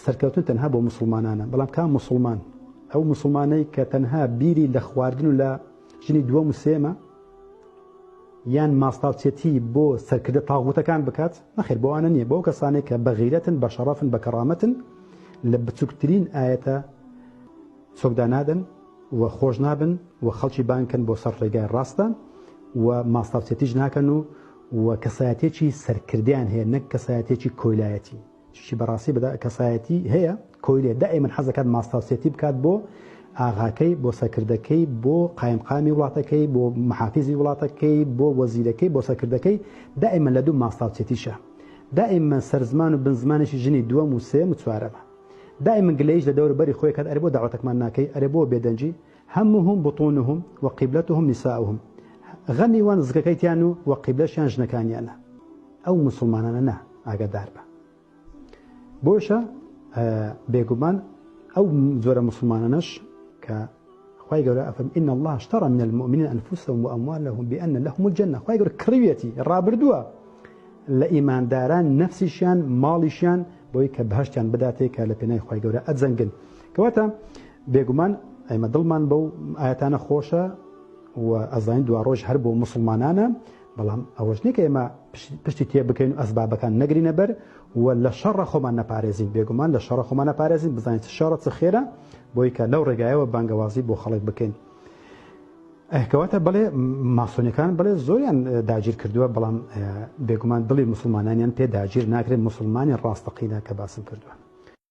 سەرکەوتن تەنها بۆ مسلمانانە بەڵام کام مسلمان ئەو مسلمانەی کە تەنها بیری لە خواردن و لە ژنی دووەم و سێمە یان ماستاوچێتی بۆ سەرکردە تاغوتەکان بکات نەخێر بۆ ئەوانە نییە بۆ کەسانێک کە بە غیرەتن بە شەڕەفن بە کەڕامەتن لە بچووکترین ئاەتە چۆکدا نادەن و خۆش نابن و خەڵکی بانکەن بۆ سەر ڕێگای ڕاستە و ماستاوچێتیش ناکەن و کەسایەتێکی سەرکردیان هەیە نەک کەسایەتێکی کۆیلایەتی چی بەڕاستی بەدا کەسایەتی هەیە کۆیلێ دائیمەن حەزەکات ماستاوچێتی بکات بۆ ئاغاکەی بۆ سەرکردەکەی بۆ قایمقامی وڵاتەکەی بۆ محافیزی وڵاتەکەی بۆ وەزیرەکەی بۆ سەرکردەکەی دائیمەن لە دوو ماستاوچێتیشە دائیمەن سەرزمان و بنزمانێکی ژنی دووەم و سێم و چوارەمە دائیمەن گلەیش لە دەوروبەری خۆی کات ئەرێ بۆ داوەتەکمان ناکەی ئەرێ بۆ بێدەنجی هەمووهم بطونهم وقیبلتهم نساؤهم غەمی وان زگەکەیتیان و قیبلەشیان ژنەکانیانە ئەو مسلمانانە نا ئاگادار بە بۆشە بێگومان ئەو زۆرە مسلمانانەش کە خوای گەورە ئەفەرمێ إن الله اشترى من المؤمنين أنفسهم وأموالهم بأن لهم الجنة خوای گەورە کڕیوێتی ڕابردووە لە ئیمانداران نەفسیشیان ماڵیشیان بۆی کە بەهەشتیان بداتێ کە لە پێناوی خوای گەورە ئەجەنگن کەواتە بێگومان ئەمە دڵمان بەو ئاەتانە خۆشە و ئەزانین دوا ڕۆژ هەر بۆ مسلمانانە بەڵام ئەوەش نییە کە ئێمە پشتی تێ بکەین و ئەسبابەکان نەگرینە بەر و لە شەڕە خۆمان نەپارێزین بێگومان لە شەڕە خۆمان نەپارێزین بزانین شەڕە چ خێرە بۆی کە لەو ڕێگایەوە بانگەوازی بۆ خەڵک بکەین کەواتە بەڵێ ماسۆنیەکان بڵێ زۆریان داگیر کردووە بەڵام بێگومان دڵی مسلمانانیان پێ داگیر ناکرێت مسلمانی ڕاستەقینە کە باسم کردووە